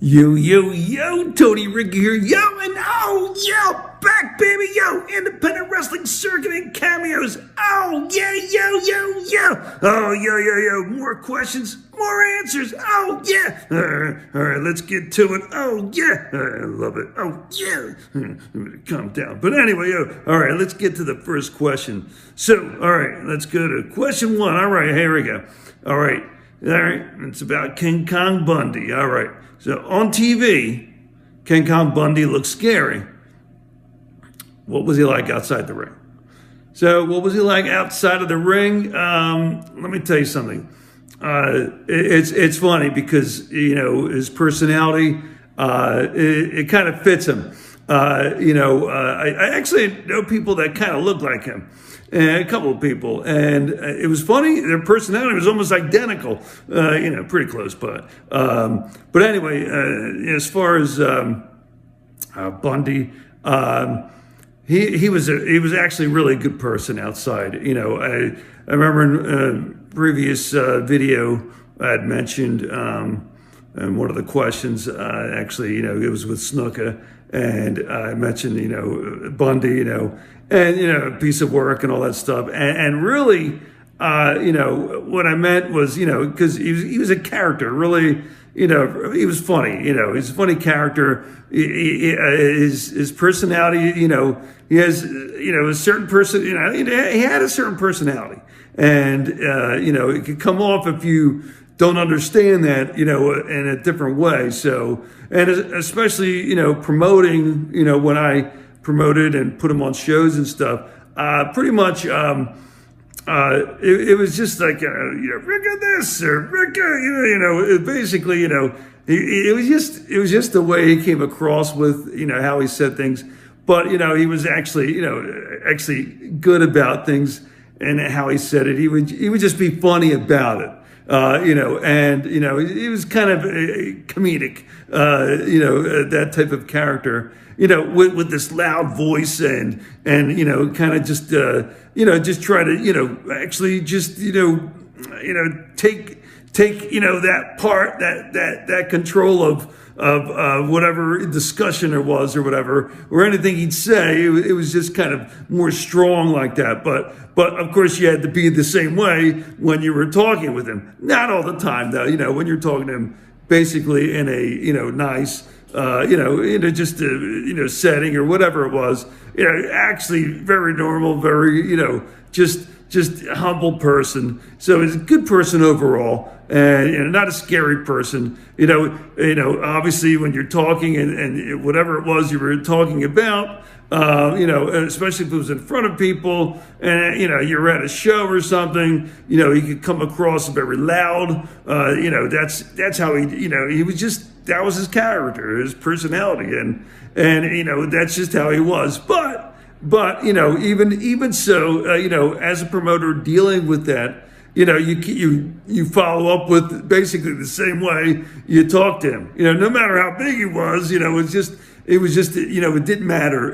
Yo, Tony Ricca here, back, baby, independent wrestling circuit and cameos, more questions, more answers, alright, let's get to it, I love it, calm down, but anyway, alright, let's get to the first question. So, alright, let's go to question one. Alright, here we go. Alright, it's about King Kong Bundy. Alright, so on TV, King Kong Bundy looks scary. What was he like outside the ring? So what was he like outside of the ring? Let me tell you something. It's funny because, his personality, it kind of fits him. I actually know people that kind of look like him. A couple of people, and it was funny. Their personality was almost identical, pretty close, but anyway, as far as Bundy, he was actually a really good person outside. I remember in a previous video I had mentioned, and one of the questions actually, it was with Snuka, and I mentioned, Bundy, and, a piece of work and all that stuff. And really, what I meant was, because he was a character, really, he was funny, he's a funny character. His personality, he has, a certain person, he had a certain personality. And, it could come off if you don't understand that, in a different way. So, and especially, promoting, when I promoted and put him on shows and stuff, pretty much, it was just like, Ricca this or Ricca, basically, it was just the way he came across with, how he said things. But, he was actually good about things and how he said it. He would just be funny about it. He was kind of comedic, that type of character, with this loud voice and kind of just, just try to, actually just, take, that part, that control of whatever discussion there was or whatever, or anything he'd say. It was just kind of more strong like that. But of course you had to be the same way when you were talking with him. Not all the time though, when you're talking to him basically in a, nice, just a, setting or whatever it was, actually very normal, very, just a humble person. So he's a good person overall, and not a scary person. Obviously when you're talking and whatever it was you were talking about, especially if it was in front of people and, you're at a show or something, he could come across very loud. That's how he was just, that was his character, his personality. And that's just how he was. But even so, as a promoter dealing with that, you follow up with basically the same way you talk to him. No matter how big he was, it was just, it didn't matter.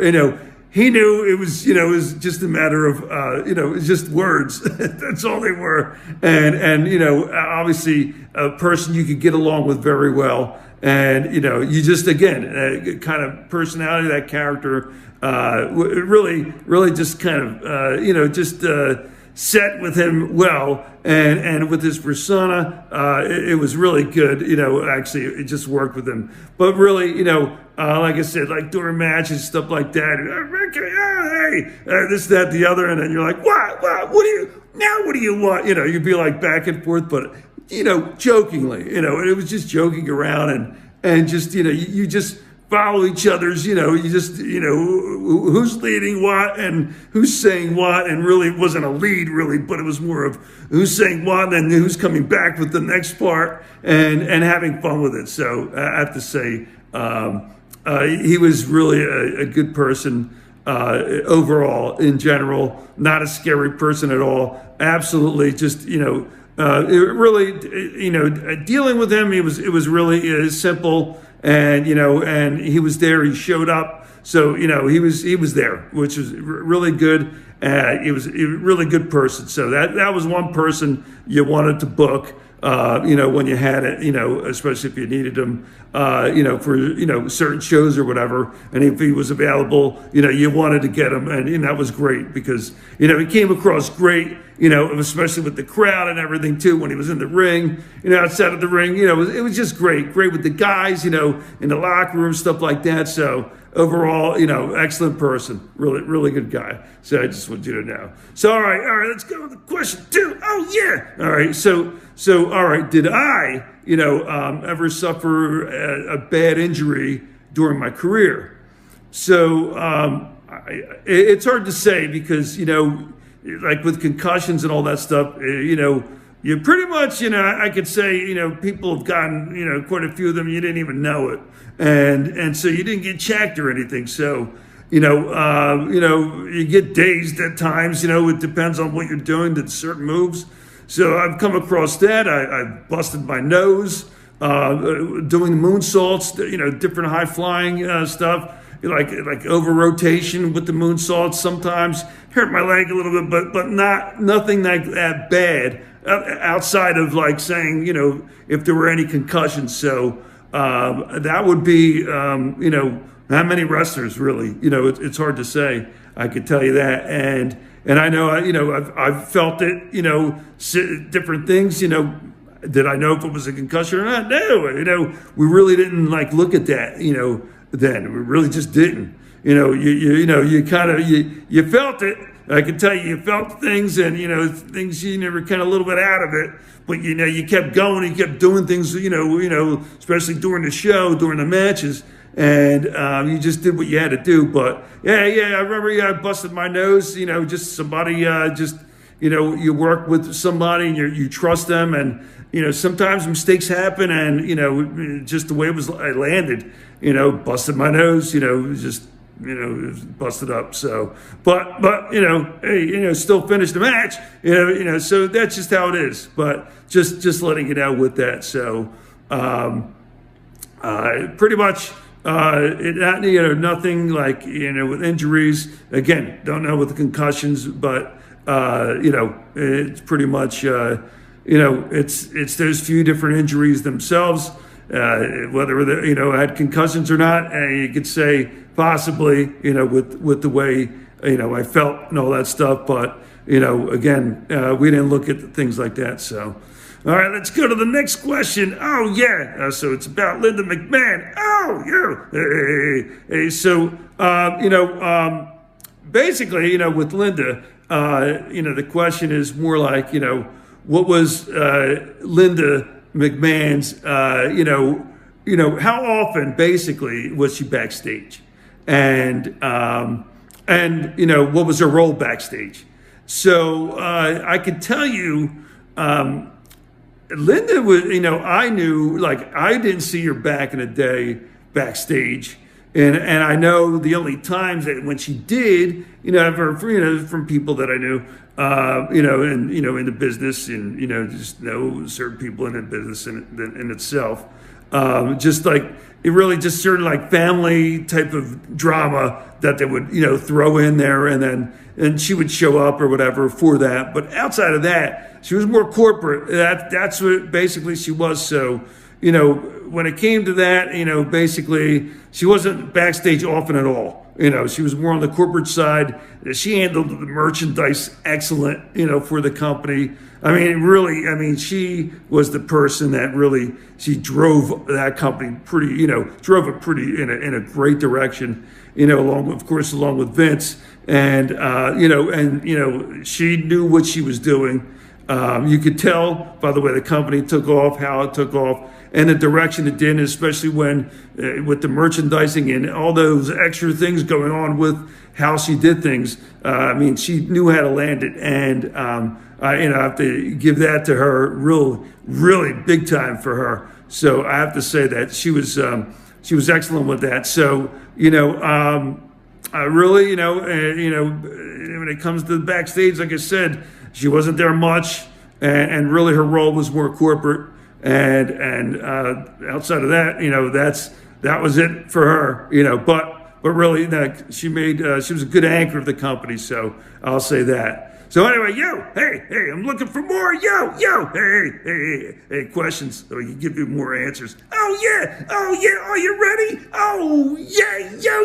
He knew it was, it was just a matter of, it was just words. That's all they were. And obviously a person you could get along with very well. And, you just, again, kind of personality, that character, really just kind of, set with him well, and with his persona, it was really good. Actually, it just worked with him. But really, like I said, like during matches, stuff like that, hey, this, that, the other, and then you're like, what do you want? You'd be like back and forth, but jokingly, it was just joking around and just, you just follow each other's, you just, who's leading what and who's saying what, and really it wasn't a lead really, but it was more of who's saying what and who's coming back with the next part and having fun with it. So I have to say, he was really a good person, overall in general, not a scary person at all. Absolutely. Just, it really, dealing with him, it was really simple. And, and he was there, he showed up. So, he was there, which was really good. He was a really good person. So that was one person you wanted to book. when you had it, especially if you needed him, for, certain shows or whatever. And if he was available, you wanted to get him. And that was great because, he came across great, especially with the crowd and everything too, when he was in the ring, outside of the ring, it was just great with the guys, in the locker room, stuff like that. So overall, excellent person, really good guy. So I just want you to know. So, all right, let's go to question 2. Oh yeah. All right. So, all right. Did I, ever suffer a bad injury during my career? So, it's hard to say because, like with concussions and all that stuff, you pretty much, I could say, people have gotten, quite a few of them, you didn't even know it. And so you didn't get checked or anything. So, you get dazed at times, it depends on what you're doing, to certain moves. So I've come across that. I busted my nose, doing moonsaults, different high flying stuff. Like over rotation with the moonsaults sometimes hurt my leg a little bit, but nothing like that bad outside of like saying, if there were any concussions. So that would be, not many wrestlers really, it's hard to say. I could tell you that. And I know, I've felt it, different things, did I know if it was a concussion or not? No, we really didn't like look at that, then we really just didn't. You kind of you felt it. I can tell you felt things, and things you never kind of a little bit out of it, but you kept going, you kept doing things, especially during the show, during the matches, and you just did what you had to do. But yeah, I remember I busted my nose. Just somebody you work with somebody and you trust them, and sometimes mistakes happen, and just the way I landed, busted my nose, just it was busted up. So, but hey, still finished the match, so that's just how it is. But just letting it out with that. So, pretty much. Nothing like, with injuries. Again, don't know with the concussions, but, it's pretty much, it's those few different injuries themselves, whether they, had concussions or not. You could say possibly, with the way, I felt and all that stuff. But, again, we didn't look at things like that. So, all right, let's go to the next question. Oh, yeah. So it's about Linda McMahon. Oh, yeah. Hey. So, basically, with Linda, the question is more like, what was Linda McMahon's, how often, basically, was she backstage? And what was her role backstage? So I could tell you, Linda was, I knew, like, I didn't see her back in the day backstage. And I know the only times that when she did, from people that I knew, in the business and, just know certain people in the business in itself. Just like, it really just certain like family type of drama that they would, throw in there, and she would show up or whatever for that. But outside of that, she was more corporate. That's what basically she was. So, when it came to that, basically she wasn't backstage often at all. She was more on the corporate side. She handled the merchandise excellent, for the company. She was the person that really, she drove that company pretty, drove it pretty in a great direction, along with Vince. And, she knew what she was doing. You could tell by the way the company took off, how it took off, and the direction it did, especially when with the merchandising and all those extra things going on with how she did things. She knew how to land it, and I have to give that to her, really big time for her. So I have to say that she was excellent with that. So really, when it comes to the backstage, like I said, she wasn't there much, and really her role was more corporate. And outside of that, that was it for her, but really, she was a good anchor of the company. So I'll say that. So anyway, hey, I'm looking for more. Hey, questions so we can give you more answers. Oh yeah, are you ready? Oh yeah, yo.